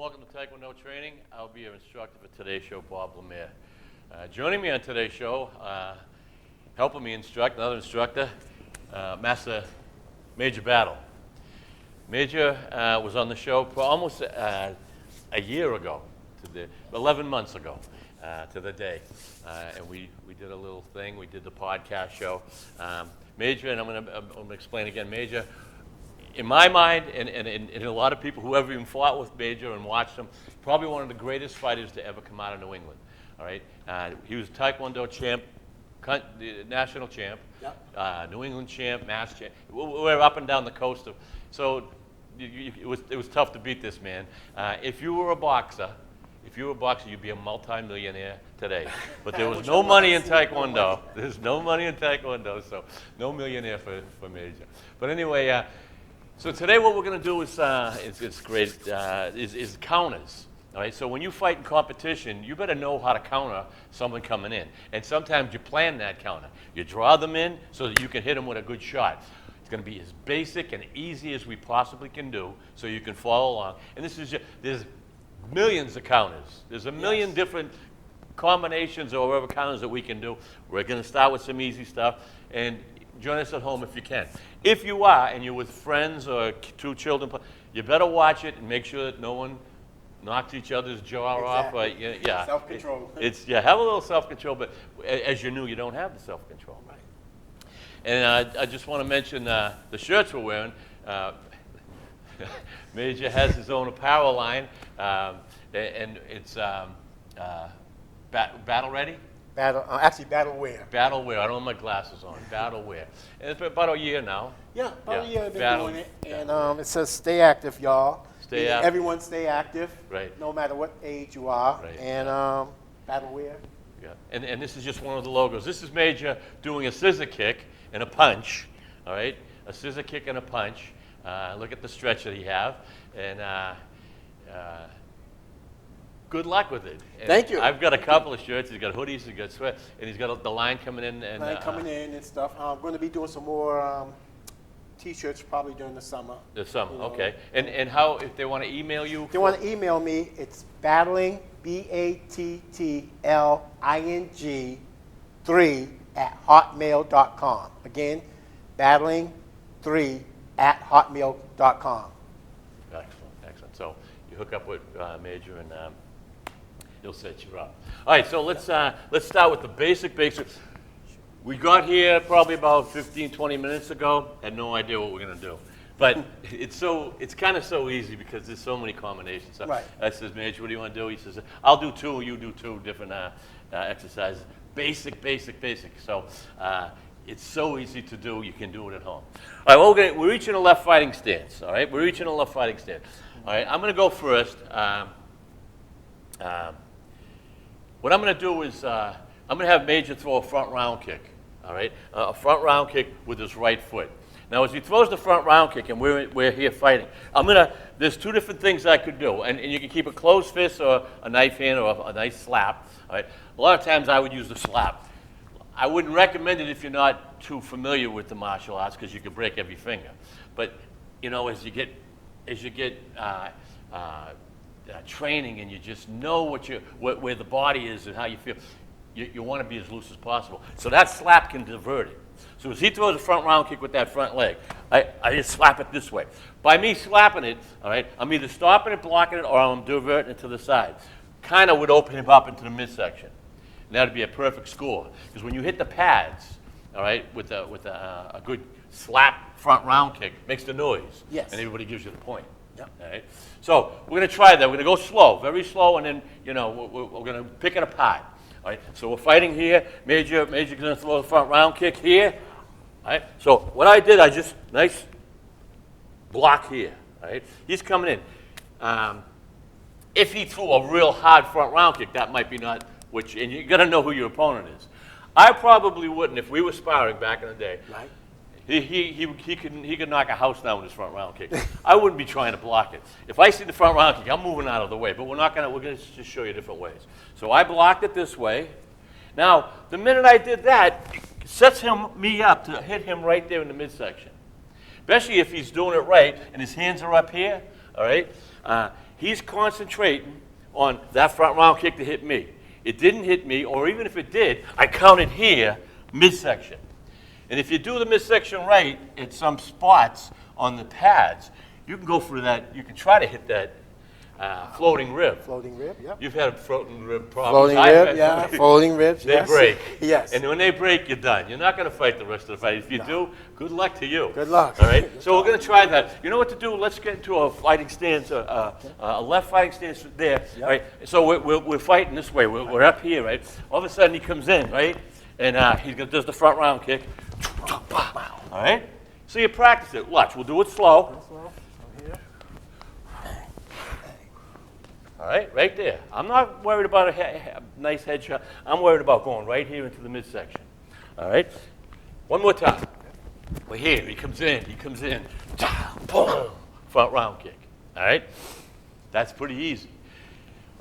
welcome to Tae Kwon Do Training. I'll be your instructor for today's show, Bob Lemire. Joining me on today's show, helping me instruct, another instructor, Master Major Battle. Major was on the show for almost a year ago, 11 months ago to the day. And we did a little thing. We did the podcast show. Major, and I'm going to explain again, Major, in my mind, and a lot of people who ever even fought with Major and watched him, probably one of the greatest fighters to ever come out of New England. All right, he was Tae Kwon Do champ, national champ, yep. New England champ, mass champ. We're up and down the coast of. So it was tough to beat this man. If you were a boxer, you'd be a multi-millionaire today. But there was no money in Tae Kwon Do. There's no money in Tae Kwon Do, so no millionaire for Major. But anyway. So today what we're going to do is counters. All right. So when you fight in competition, you better know how to counter someone coming in. And sometimes you plan that counter. You draw them in so that you can hit them with a good shot. It's going to be as basic and easy as we possibly can do, so you can follow along. And there's millions of counters. There's a million different combinations or whatever counters that we can do. We're going to start with some easy stuff. And join us at home if you can. If you are, and you're with friends or two children, you better watch it and make sure that no one knocks each other's jaw off. Yeah, self-control. Have a little self-control, but as you knew, you don't have the self-control. Right. And I just want to mention the shirts we're wearing. Major has his own apparel line, and it's battle ready. Battle wear. Battle wear. I don't have my glasses on. Battle wear. And it's been about a year now. Yeah, about a year I've been doing it. And it says stay active, y'all. Stay active. Everyone stay active. Right. No matter what age you are. Right. And battle wear. Yeah. And this is just one of the logos. This is Major doing a scissor kick and a punch. All right? A scissor kick and a punch. Look at the stretch that he have. And good luck with it. And thank you. I've got a couple of shirts. He's got hoodies. He's got sweat, and he's got the line coming in. And stuff. I'm going to be doing some more T-shirts probably during the summer. The summer, okay. And how if they want to email you? If they want to email me, it's battling BATTLING 3 @hotmail.com. Again, battling 3 @hotmail.com. Excellent. So you hook up with Major and. He'll set you up. All right, so let's start with the basics. We got here probably about 15, 20 minutes ago. Had no idea what we're gonna do, but it's kind of so easy because there's so many combinations. So right. I says, Major, what do you want to do? He says, I'll do two. You do two different exercises. Basic. So it's so easy to do. You can do it at home. All right, well, we're each in a left fighting stance. All right, we're each in a left fighting stance. All right, I'm gonna go first. What I'm going to do is I'm going to have Major throw a front round kick, all right? A front round kick with his right foot. Now, as he throws the front round kick, and we're here fighting, there's two different things I could do, and you can keep a closed fist or a knife hand or a nice slap, all right? A lot of times I would use the slap. I wouldn't recommend it if you're not too familiar with the martial arts because you could break every finger. But, you know, as you get training and you just know where the body is and how you feel, you want to be as loose as possible. So that slap can divert it. So as he throws a front round kick with that front leg, I just slap it this way. By me slapping it, all right, I'm either stopping it, blocking it, or I'm diverting it to the side. Kind of would open him up into the midsection. And that would be a perfect score. Because when you hit the pads, all right, with a good slap front round kick, it makes the noise. Yes. And everybody gives you the point. Yep. All right. So we're going to try that. We're going to go slow, very slow, and then we're going to pick it apart. All right. So we're fighting here. Major's going to throw the front round kick here. All right. So what I did, I just nice block here. All right. He's coming in. If he threw a real hard front round kick, that might be not and you got to know who your opponent is. I probably wouldn't if we were sparring back in the day. Right. He could knock a house down with his front round kick. I wouldn't be trying to block it. If I see the front round kick, I'm moving out of the way. But we're gonna just show you different ways. So I blocked it this way. Now the minute I did that, it sets me up to hit him right there in the midsection. Especially if he's doing it right and his hands are up here. All right. he's concentrating on that front round kick to hit me. It didn't hit me, or even if it did, I counted here, midsection. And if you do the midsection right at some spots on the pads, you can go through that, you can try to hit that floating rib. Floating rib, yep. You've had floating rib problems. Floating rib, yeah. Floating ribs, They yes. break. Yes. And when they break, you're done. You're not going to fight the rest of the fight. If you do, good luck to you. Good luck. All right? So we're going to try that. You know what to do? Let's get into a fighting stance, a left fighting stance there. Yep. Right? So we're fighting this way. We're up here, right? All of a sudden, he comes in, right? And he does the front round kick. All right? So you practice it. Watch. We'll do it slow. All right, right there. I'm not worried about a nice headshot. I'm worried about going right here into the midsection. All right? One more time. We're here. He comes in. Boom. Front round kick. All right? That's pretty easy.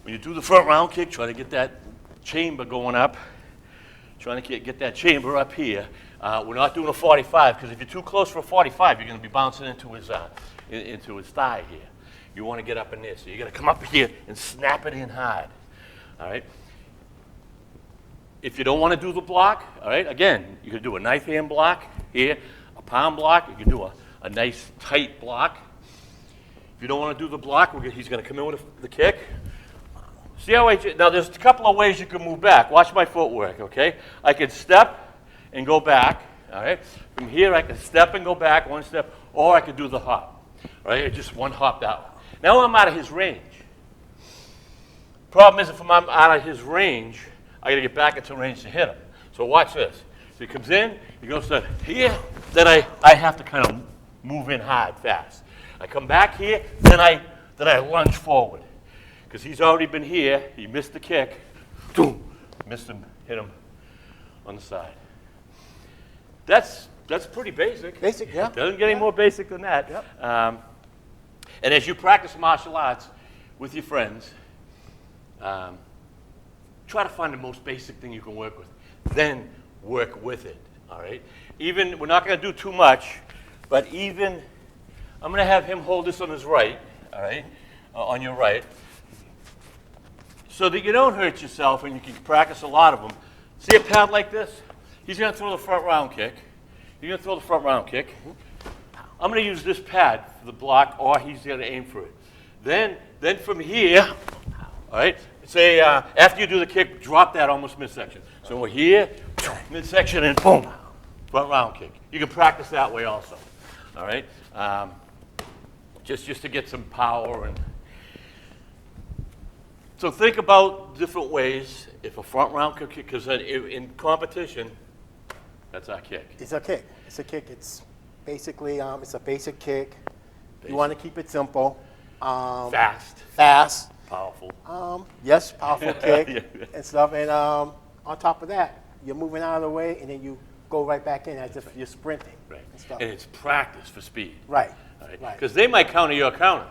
When you do the front round kick, try to get that chamber going up. Trying to get that chamber up here. We're not doing a 45, because if you're too close for a 45, you're going to be bouncing into his thigh here. You want to get up in this. So you're going to come up here and snap it in hard. All right? If you don't want to do the block, all right, again, you can do a knife hand block here, a palm block. You can do a nice tight block. If you don't want to do the block, he's going to come in with the kick. See how now there's a couple of ways you can move back. Watch my footwork, okay? I can step and go back, all right? From here, I can step and go back, one step, or I could do the hop, all right? Just one hop that way. Now I'm out of his range. Problem is, if I'm out of his range, I got to get back into range to hit him. So watch this. So he comes in, he goes to here, then I have to kind of move in hard, fast. I come back here, then I lunge forward. Because he's already been here, he missed the kick, boom, missed him, hit him on the side. That's pretty basic. Basic, yeah. Doesn't get any more basic than that. Yep. And as you practice martial arts with your friends, try to find the most basic thing you can work with. Then work with it, all right? Even, we're not going to do too much, but even, I'm going to have him hold this on his right, all right, on your right, so that you don't hurt yourself and you can practice a lot of them. See a pad like this? He's going to throw the front round kick. You're going to throw the front round kick. I'm going to use this pad for the block, or he's going to aim for it. Then from here, all right, say after you do the kick, drop that almost midsection. So we're here, midsection, and boom, front round kick. You can practice that way also, all right? Just to get some power. And so think about different ways. If a front round kick, because in competition, that's our kick. It's a kick. It's a kick. It's basically, it's a basic kick. You want to keep it simple. Fast. Fast. Powerful. Yes, powerful kick Yeah. and stuff. And on top of that, you're moving out of the way, and then you go right back in as if you're sprinting. Right. And stuff. And it's practice for speed. Right. Right. Right. Because they might counter your counter.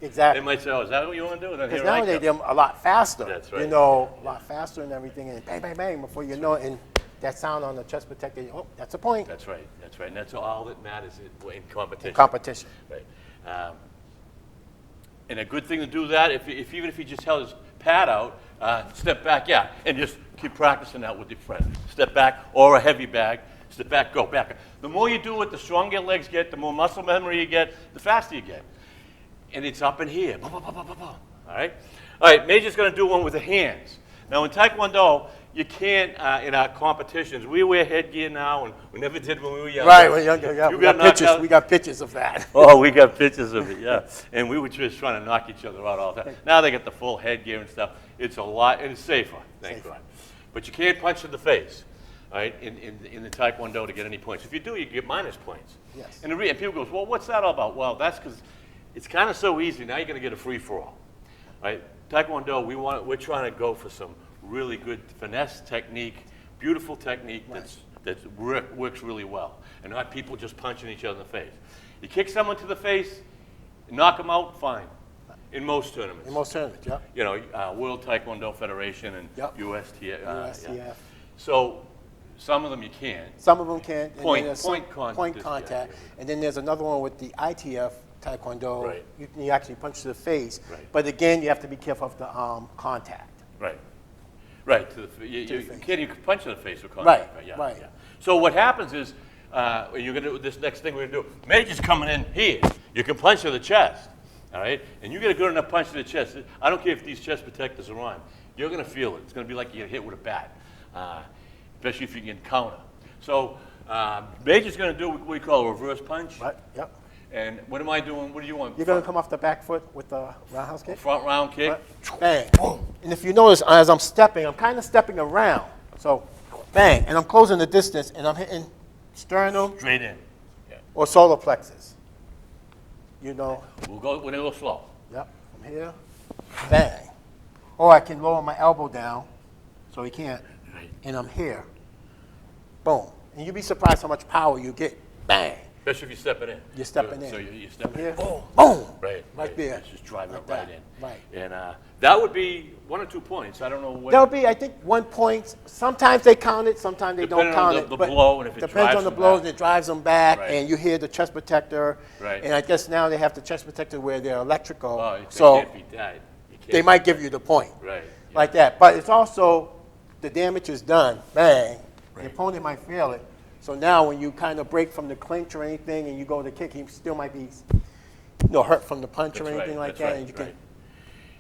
Exactly. They might say, "Oh, is that what you want to do?" Then Because here I nowadays come. they're a lot faster. That's right. You know, a lot faster and everything, and bang, bang, bang, before you know it, and that sound on the chest protector, oh, that's a point. That's right. That's right. And that's all that matters in competition. In competition. Right. And a good thing to do that, even if he just held his pad out, step back, yeah, and just keep practicing that with your friend. Step back, or a heavy bag, step back, go back. The more you do it, the stronger your legs get, the more muscle memory you get, the faster you get. And it's up in here. Boom, boom, boom, boom, boom, boom. All right? All right, Major's going to do one with the hands. Now, in Tae Kwon Do, you can't, in our competitions, we wear headgear now, and we never did when we were younger. Right, we're younger, yeah. You We got got knocked pictures. out. We got pictures of that. Oh, we got pictures of it, yeah. And we were just trying to knock each other out all the time. Now they got the full headgear and stuff. It's a lot, and it's safer, thank God. But you can't punch in the face, all right, in the Tae Kwon Do to get any points. If you do, you get minus points. Yes. And people goes, well, what's that all about? Well, that's because it's kind of so easy. Now you're going to get a free-for-all, right? Tae Kwon Do, we're trying to go for some really good finesse technique, beautiful technique that works really well, and not people just punching each other in the face. You kick someone to the face, knock them out, fine. In most tournaments. In most tournaments, yeah. You know, World Taekwondo Federation and Yep. USTF. USTF. Yeah. So some of them you can't. Some of them can. Point Point contact. contact. And then there's another one with the ITF, Tae Kwon Do, Right. you actually punch to the face. Right. But again, you have to be careful of the contact. Right. Right. You face. can't even punch in the face with contact. Right, Yeah, right. Yeah. So what happens is, you're going to do this next thing we're going to do. Major's coming in here. You can punch to the chest. All right? And you get a good enough punch to the chest. I don't care if these chest protectors are on. You're going to feel it. It's going to be like you get hit with a bat, especially if you can counter. So Major's going to do what we call a reverse punch. Right, yep. And what am I doing? What do you want? You're going to come off the back foot with the roundhouse kick. Front round kick. Right. Bang. Boom. And if you notice, as I'm stepping, I'm kind of stepping around. So, bang. And I'm closing the distance, and I'm hitting sternum Straight in. Yeah. or solar plexus. You know. We're going to go slow. Yep. From here. Bang. Or I can lower my elbow down so he can't. Right. And I'm here. Boom. And you'd be surprised how much power you get. Bang. Especially if you're stepping in. You're stepping in. So you're stepping Here. in. Boom. Boom. Right there. It's just driving Like it right that. in. Right. And that would be 1 or 2 points. I don't know what. There'll be, I think, 1 point. Sometimes they count it, sometimes they don't Depending on count the it. but blow and if it depends drives on the them blows back. and it drives them back, Right. and you hear the chest protector. Right. And I guess now they have the chest protector where they're electrical, Oh, it so can't be that. You can't- they might give you the point, Right. like that. But it's also, the damage is done, bang. The Right. opponent might feel it. So now when you kind of break from the clinch or anything and you go to kick, he still might be hurt from the punch or That's anything right, like that's that, right, and you can right.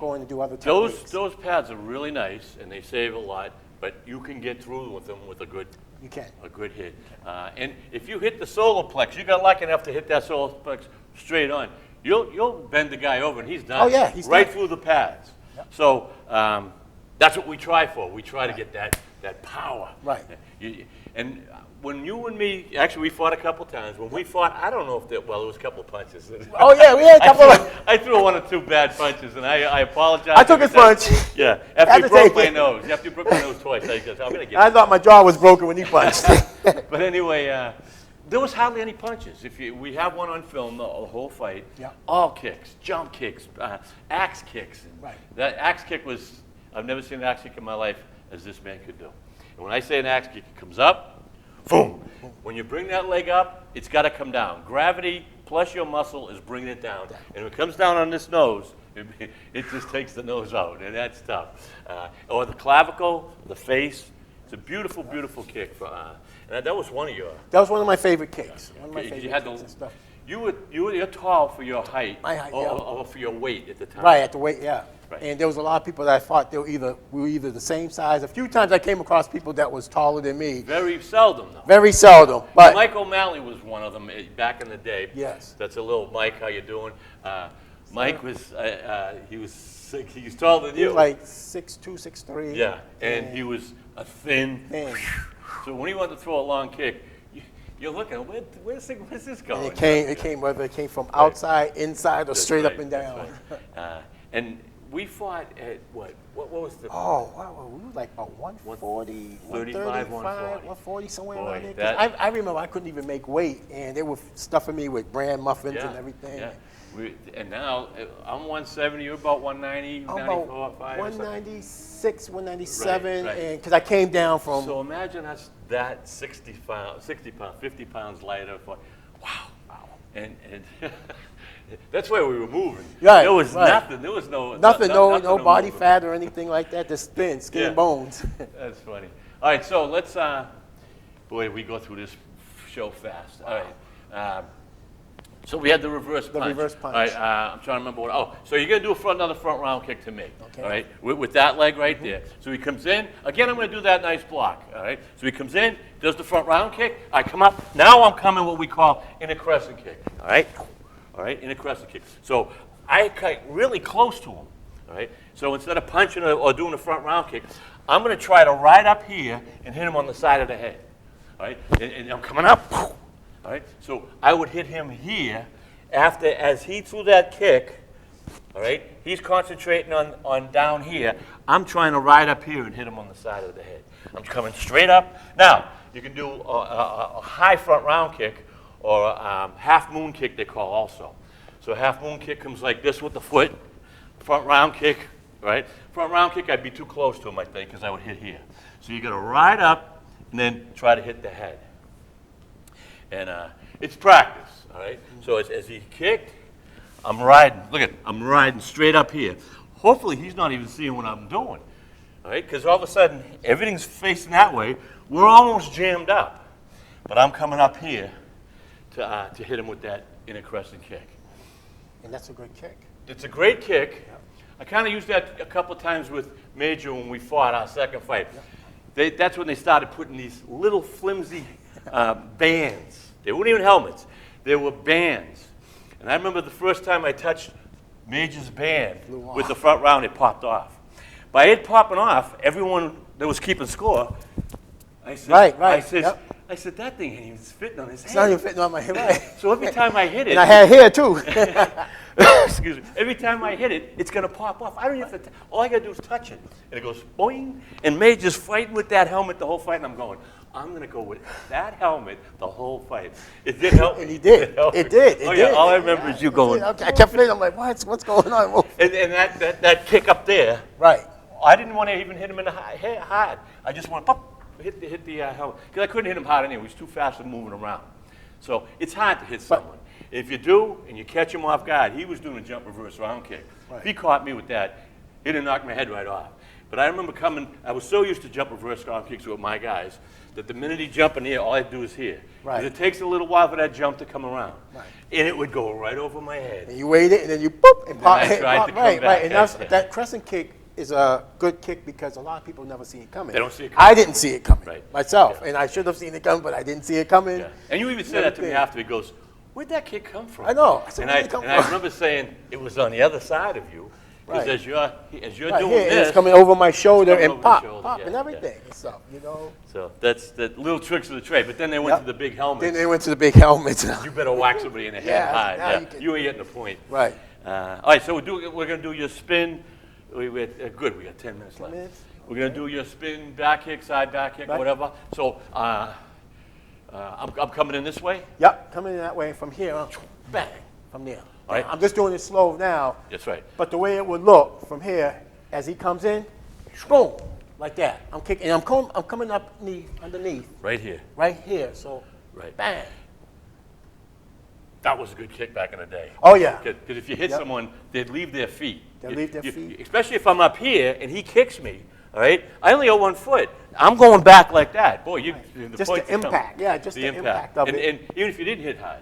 go in and do other techniques. Those pads are really nice and they save a lot, but you can get through with them with a good You can. hit. And if you hit the solar plex, you got lucky enough to hit that solar plex straight on, you'll bend the guy over and he's done. Oh, yeah, he's right done. through the pads. Yep. So that's what we try for. We try to get that power. Right. And when you and me, actually we fought a couple times. When we fought, I don't know if it was a couple of punches. Oh, yeah, we had a couple of... I threw 1 or 2 bad punches, and I apologize. I took his punch. Yeah, Had after to you broke take my it. nose. After you broke my nose twice, I guess I'm gonna get. I thought my jaw was broken when he punched. But anyway, there was hardly any punches. We have one on film, the whole fight. Yeah. All kicks, jump kicks, axe kicks. And Right. That axe kick was, I've never seen an axe kick in my life as this man could do. And when I say an axe kick, it comes up, boom. When you bring that leg up, it's got to come down. Gravity plus your muscle is bringing it down. And if it comes down on this nose, it just takes the nose out, and that's tough. Or the clavicle, the face. It's a beautiful, beautiful kick. And that was one of your. That was one of my favorite kicks. One of my You favorite had kicks the- and stuff. You're tall for your height, My height, or, yeah. or for your weight at the time. Right, at the weight, yeah. Right. And there was a lot of people that I thought we were either the same size. A few times I came across people that was taller than me. Very seldom, though. Very seldom, but Mike O'Malley was one of them back in the day. Yes. That's a little Mike. How you doing? Mike was he was sick. He was taller than he you. was like 6'2", 6'3". Yeah, and he was a thin. Thin. So when he wanted to throw a long kick, you're looking, where's this going? And it came whether it came from outside, inside, or That's straight up right, and that's down. right. And we fought at what? What was the? Oh, wow, we were like about 140, 35, 140, somewhere Boy, around there. 'Cause that- I remember I couldn't even make weight, and they were stuffing me with bran muffins Yeah, and everything. yeah. And now I'm 170. You're about 190, I'm 94, about 5. or something. 196, 197, Right, right. and because I came down from. So imagine us that 60 pounds, 50 pounds lighter. Wow. And that's why we were moving. Right, There was right. nothing. There was no Nothing, no to body move. fat or anything like that. Just skin Yeah. and bones. That's funny. All right, so let's. Boy, we go through this show fast. All right. So we had the reverse punch. reverse punch. All right, I'm trying to remember what. Oh, so you're gonna do another front round kick to me. Okay. All right, with that leg right there. So he comes in. Again, I'm gonna do that nice block. All right. So he comes in, does the front round kick. I come up. Now I'm coming what we call in a crescent kick. All right. All right, in a crescent kick. So I cut really close to him. All right. So instead of punching or doing a front round kick, I'm gonna try to ride up here and hit him on the side of the head. All right. And I'm coming up. All right, so I would hit him here as he threw that kick. All right, he's concentrating on down here. I'm trying to ride up here and hit him on the side of the head. I'm coming straight up. Now, you can do a high front round kick or a half moon kick they call also. So half moon kick comes like this with the foot. Front round kick, right? Front round kick, I'd be too close to him, I think, because I would hit here. So you got to ride up and then try to hit the head. And it's practice, all right? So as he kicked, I'm riding. Look at, I'm riding straight up here. Hopefully he's not even seeing what I'm doing, all right? Because all of a sudden everything's facing that way. We're almost jammed up, but I'm coming up here to hit him with that inner crescent kick. And that's a good kick. It's a great kick. Yep. I kind of used that a couple times with Major when we fought our second fight. Yep. That's when they started putting these little flimsy bands. They weren't even helmets. They were bands. And I remember the first time I touched Major's band with the front round, it popped off. By it popping off, everyone that was keeping score, I said, I said, that thing ain't even fitting on his head. It's not even fitting on my head, right? So every time I hit it. And I had hair too. Excuse me. Every time I hit it, it's going to pop off. I don't even have to, all I got to do is touch it. And it goes boing. And Major's fighting with that helmet the whole fight. And I'm going, I'm going to go with that helmet the whole fight. It did help. And he did. It did. Oh, yeah. All I remember is you going. I kept feeling, I'm like, what's going on? And that kick up there. Right. I didn't want to even hit him in the head hard. I just want to hit the helmet. Because I couldn't hit him hard anyway. He was too fast and moving around. So it's hard to hit someone. If you do, and you catch him off guard, he was doing a jump reverse round kick. Right. If he caught me with that, he'd have knocked my head right off. But I remember I was so used to jump reverse round kicks with my guys, that the minute he jump in here, all I do is here. Right. It takes a little while for that jump to come around. Right. And it would go right over my head. And you waited, and then you boop, and pop. I tried to come right, back. right. And that crescent kick is a good kick because a lot of people never see it coming. They don't see it coming. I didn't see it coming myself, Yeah. and I should have seen it coming, but I didn't see it coming. Yeah. And you even said that to me after. He goes, "Where'd that kick come from?" I know. I said, And I remember saying it was on the other side of you, because Right. as you're Right doing here, and this, it's coming over my shoulder coming and over the pop, shoulder, pop, yeah, and yeah. everything and stuff, you know. So that's the little tricks of the trade. But then they went to the big helmets. Then they went to the big helmets. You better whack somebody in the head Yeah, hard. now Yeah. you can- You ain't getting the point. Right. All right, so we're going to do your spin. Good, we got 10 minutes left. minutes? We're going to do your spin, back kick, side back kick, Right. whatever. So I'm coming in this way. Yep, coming in that way from here, bang, from there. All right. I'm just doing it slow now, That's right. but the way it would look from here, as he comes in, boom, like that. I'm kicking, and I'm coming up underneath, Right here. right here, so Right. bang. That was a good kick back in the day. Oh, yeah. Because if you hit Yep. someone, they'd leave their feet. They'd leave their feet. Especially if I'm up here and he kicks me, all right? I only got 1 foot. I'm going back like that. Boy, the Just points the are coming. impact, yeah, just the impact of and, it. And even if you didn't hit hard,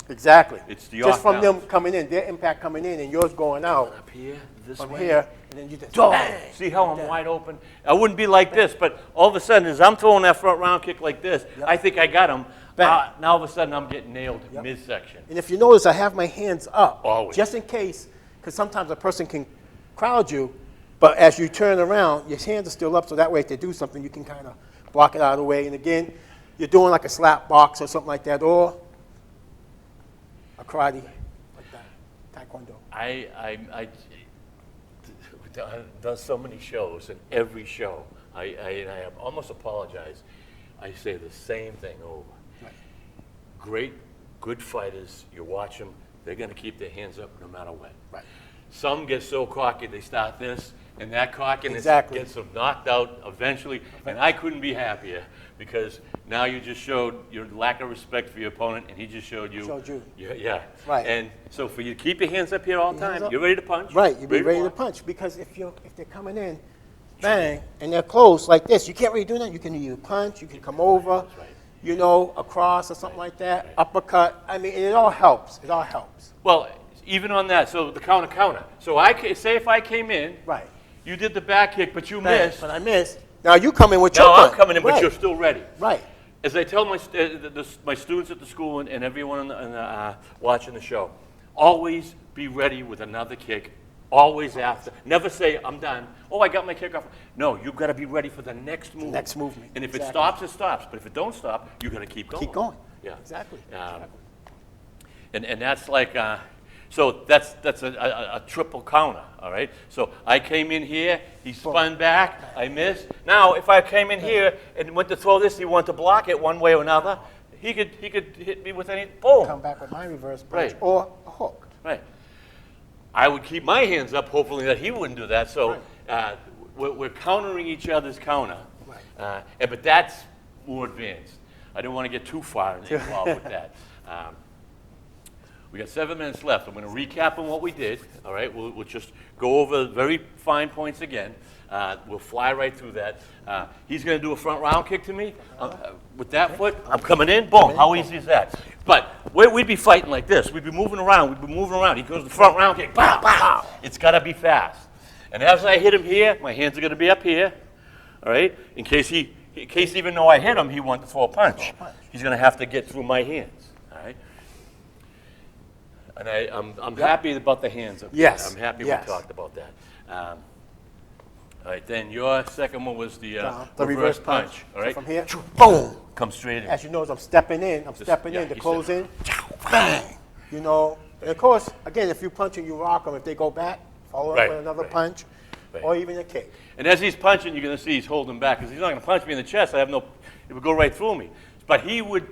Exactly. it's the Just off from them balance. coming in, their impact coming in, and yours going out Up here, this from way. here, and then you just Oh, bang. see how I'm wide open? I wouldn't be like this, but all of a sudden, as I'm throwing that front round kick like this, I think I got him. Bang. Now all of a sudden, I'm getting nailed midsection. And if you notice, I have my hands up. Always. Just in case, because sometimes a person can crowd you, but as you turn around, your hands are still up, so that way if they do something, you can kind of block it out of the way. And again, you're doing like a slap box or something like that, or a karate, like that, Tae Kwon Do. I've done so many shows, and every show, I almost apologize. I say the same thing over. Right. Great, good fighters, you watch them, they're going to keep their hands up no matter what. Right. Some get so cocky, they start this, and that cockiness Exactly. gets them knocked out eventually. And I couldn't be happier, because now you just showed your lack of respect for your opponent, and he just showed you. Showed you. Yeah. Right. And so for you to keep your hands up here all the Hands time, up. you're ready to punch. Right, you be ready to walk. punch, because if they're coming in, bang, and they're close like this, you can't really do that. You can either punch, you can come over, That's right. you know, across or something like that, uppercut. I mean, it all helps. It all helps. Well, even on that, so the counter. So say if I came in, Right. you did the back kick, but you Bang, missed. but I missed. Now you come in with your Now I'm punch. coming in, but Right. you're still ready. Right. As I tell my students at the school and everyone watching the show, always be ready with another kick. Always after. Never say, I'm done. Oh, I got my kick off. No, you've got to be ready for the next move. next movement, And if it exactly. stops, it stops. But if it don't stop, you got to keep going. Keep going. Yeah. Exactly. And that's like, so that's a triple counter, all right? So I came in here, he spun back, I missed. Now, if I came in here and went to throw this, he wanted to block it one way or another, he could hit me with any, boom. Come back with my reverse punch Right. or a hook. Right. I would keep my hands up, hopefully that he wouldn't do that. So we're countering each other's counter. Right. But that's more advanced. I didn't want to get too far involved with that. We got 7 minutes left. I'm going to recap on what we did. All right, we'll just go over very fine points again. We'll fly right through that. He's going to do a front round kick to me. With that foot, I'm coming in. Boom. How easy is that? But we'd be fighting like this. We'd be moving around. We'd be moving around. He goes to the front round kick. Pow, pow. It's got to be fast. And as I hit him here, my hands are going to be up here. All right? In case even though I hit him, he wanted to throw a punch. He's going to have to get through my hands. All right? And I'm happy about the hands up Yes. there. I'm happy Yes. we talked about that. All right, then your second one was the reverse punch. All right, So from here, boom, come straight in. as you know, as I'm stepping in, to you close step- in, bang. You know, and of course, again, if you punch and you rock them, if they go back, follow up Right, with another right. punch, Right. or even a kick. And as he's punching, you're going to see he's holding back because he's not going to punch me in the chest. It would go right through me. But he would,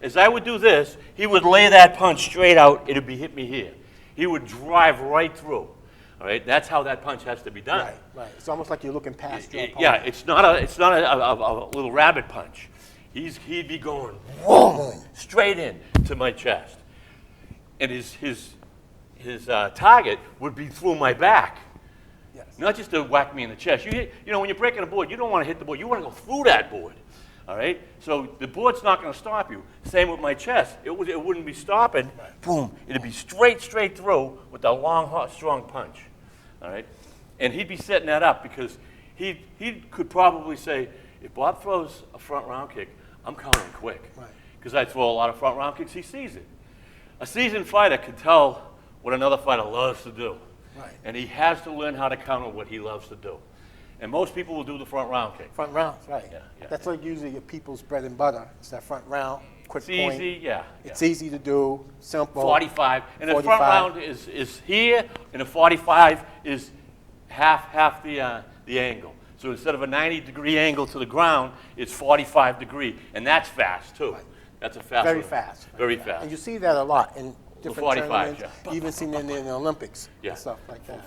as I would do this, he would lay that punch straight out. It would be hit me here. He would drive right through. All right, that's how that punch has to be done. Right, right. It's almost like you're looking past your opponent. Yeah, it's not a little rabbit punch. He'd be going whoa, straight in to my chest, and his target would be through my back. Yes. Not just to whack me in the chest. You know, when you're breaking a board, you don't want to hit the board. You want to go through that board. All right? So the board's not going to stop you. Same with my chest. It wouldn't be stopping. Right. Boom. It'd be straight through with a long, hot, strong punch. All right? And he'd be setting that up because he could probably say, if Bob throws a front round kick, I'm countering quick. Right. Because I throw a lot of front round kicks. He sees it. A seasoned fighter can tell what another fighter loves to do. Right. And he has to learn how to counter what he loves to do. And most people will do the front round kick. Front rounds, right. Yeah. That's like usually your people's bread and butter. It's that front round, quick It's point. easy, yeah. It's easy to do, simple. 45. And the 45. front round is here, and the 45 is half the angle. So instead of a 90-degree angle to the ground, it's 45 degree. And that's fast, too. Right. That's a fast Very one. fast. Very fast. And you see that a lot in different 45, tournaments. yeah. You even seen it in the Olympics Yeah. and stuff like that.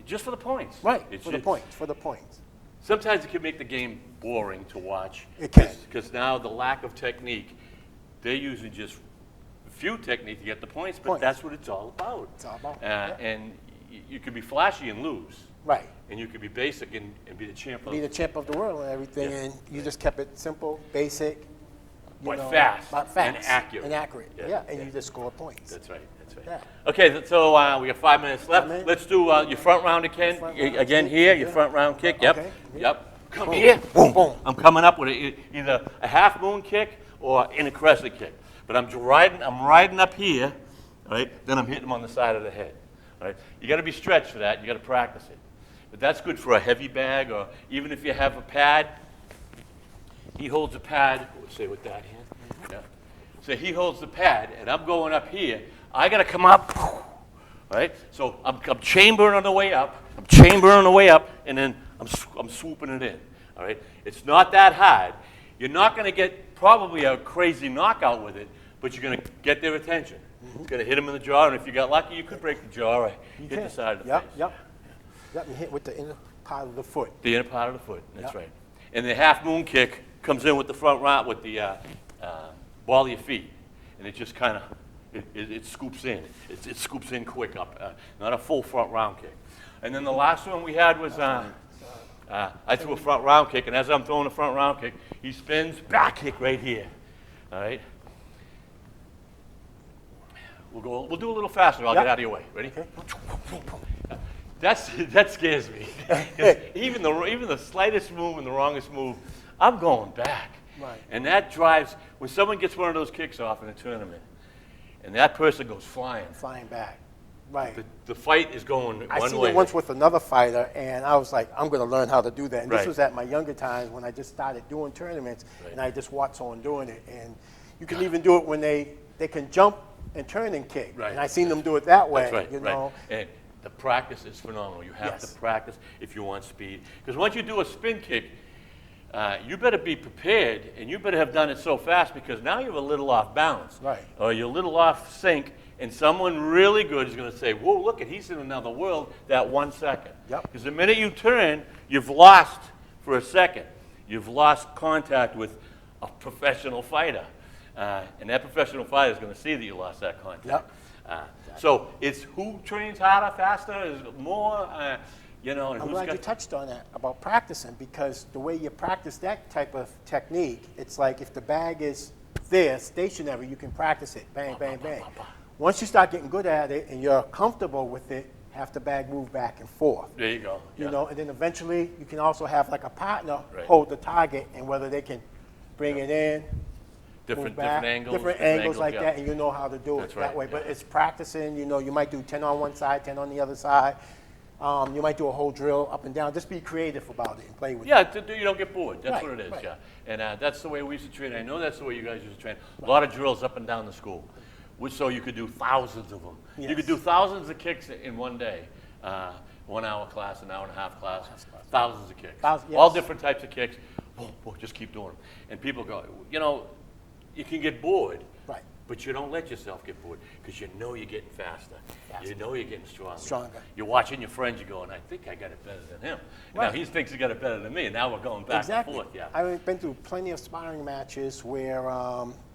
Just for the points. Right, It's for the just- points, for the points. Sometimes it can make the game boring to watch. It can. Because now the lack of technique, they're using just a few technique to get the points, but Points. that's what it's all about. It's all about, yeah. And you could be flashy and lose, Right. and you could be basic and be the champ of Be the champ of the world and everything, Yeah. and you just kept it simple, basic, but fast, but fast and accurate. And accurate, Yeah, yeah, and yeah. you just score points. That's right. That's right. Yeah. Okay, so we got 5 minutes left. 5 minutes. Let's do your front round again. Front round Again kick, here, your yeah. front round kick. Yep. Okay. Yep. Come Boom. here. Boom. Boom. I'm coming up with either a half moon kick or in a crescent kick. But I'm riding up here, right? Then I'm hitting him on the side of the head. Right? You got to be stretched for that. You got to practice it. But that's good for a heavy bag, or even if you have a pad. He holds a pad. Let's say with that hand. Yeah. So he holds the pad, and I'm going up here. I got to come up. Right? So I'm chambering on the way up. I'm chambering on the way up, and then I'm swooping it in. All right? It's not that hard. You're not going to get probably a crazy knockout with it, but you're going to get their attention. It's going to hit them in the jaw, and if you got lucky, you could break the jaw or hit the side of the face. Yep. You hit with the inner part of the foot. The inner part of the foot. That's Yep. right. And the half moon kick comes in with the front round with the ball of your feet, and it just kind of it scoops in. It scoops in quick up, not a full front round kick. And then the last one we had was I threw a front round kick, and as I'm throwing the front round kick, he spins, back kick right here. All right. We'll do a little faster. I'll Yep. get out of your way. Ready? Okay. That scares me. 'Cause even the slightest move and the wrongest move, I'm going back. Right. And that drives when someone gets one of those kicks off in a tournament, and that person goes flying. Flying back. Right. The fight is going I one seen way. it once with another fighter, and I was like, I'm going to learn how to do that. And Right. this was at my younger times when I just started doing tournaments, Right. and I just watched someone doing it. And you can even do it when they can jump and turn and kick. Right. And I seen them do it that way. That's right. You right. know. And the practice is phenomenal. You have Yes. to practice if you want speed. Because once you do a spin kick, you better be prepared, and you better have done it so fast because now you're a little off balance. Right. Or you're a little off sync, and someone really good is going to say, whoa, look, he's in another world that 1 second. Yep. Because the minute you turn, you've lost for a second. You've lost contact with a professional fighter. And that professional fighter is going to see that you lost that contact. Yep. So it's who trains harder, faster, is more, you know, and I'm who's glad got... you touched on that about practicing, because the way you practice that type of technique, it's like if the bag is there, stationary, you can practice it, bang, bang, bang. Once you start getting good at it and you're comfortable with it, have the bag move back and forth. There you go. You know, and then eventually you can also have like a partner Right. hold the target, and whether they can bring it in, Different move back, angles. different angles like yeah. that, and you know how to do That's it right, that way. But yeah. it's practicing. You know, you might do 10 on one side, 10 on the other side. You might do a whole drill up and down. Just be creative about it and play with it. Yeah, you don't get bored. That's Right, what it is, right. yeah. And that's the way we used to train. I know that's the way you guys used to train. A lot of drills up and down the school. So you could do thousands of them. You Yes. could do thousands of kicks in one day. 1 hour class, an hour and a half class, thousands of kicks. Yes. All different types of kicks. Boom, boom, just keep doing them. And people go, you know, you can get bored. Right. But you don't let yourself get bored, because you know you're getting faster. You know you're getting stronger. Stronger. You're watching your friends, you're going, I think I got it better than him. Right. Now he thinks he got it better than me, and now we're going back Exactly. and forth. Yeah. I've been through plenty of sparring matches where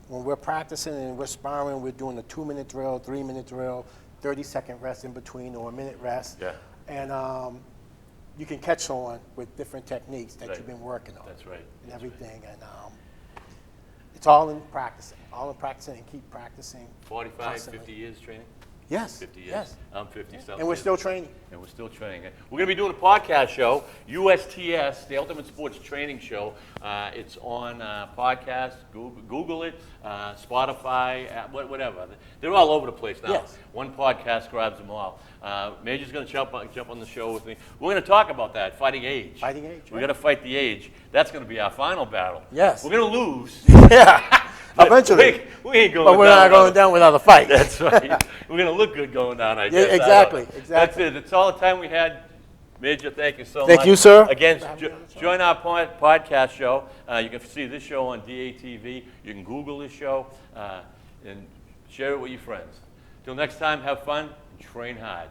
when we're practicing and we're sparring, we're doing a 2-minute drill, 3-minute drill, 30-second rest in between, or a minute rest. Yeah. And you can catch someone with different techniques that Right. you've been working on. That's right. And That's everything. And it's all in practicing. All in practicing and keep practicing. 45, constantly. 50 years training? Yes. 50 years. Yes. I'm 50 something. And we're years. still training. And we're still training. We're going to be doing a podcast show, USTS, the Ultimate Sports Training Show. It's on podcast, Google it, Spotify, whatever. They're all over the place now. Yes. One podcast grabs them all. Major's going to jump on the show with me. We're going to talk about that, fighting age. Fighting age, We're right. going to fight the age. That's going to be our final battle. Yes. We're going to lose. Yeah. Eventually. We ain't going But we're down not going without- down without a fight. That's right. We're going to look good going down, I guess. exactly, I don't know. exactly. That's it. That's all the time we had. Major, thank you so much. Thank you, sir. Again, For having me on the show. join our podcast show. You can see this show on DATV. You can Google this show and share it with your friends. Till next time, have fun and train hard.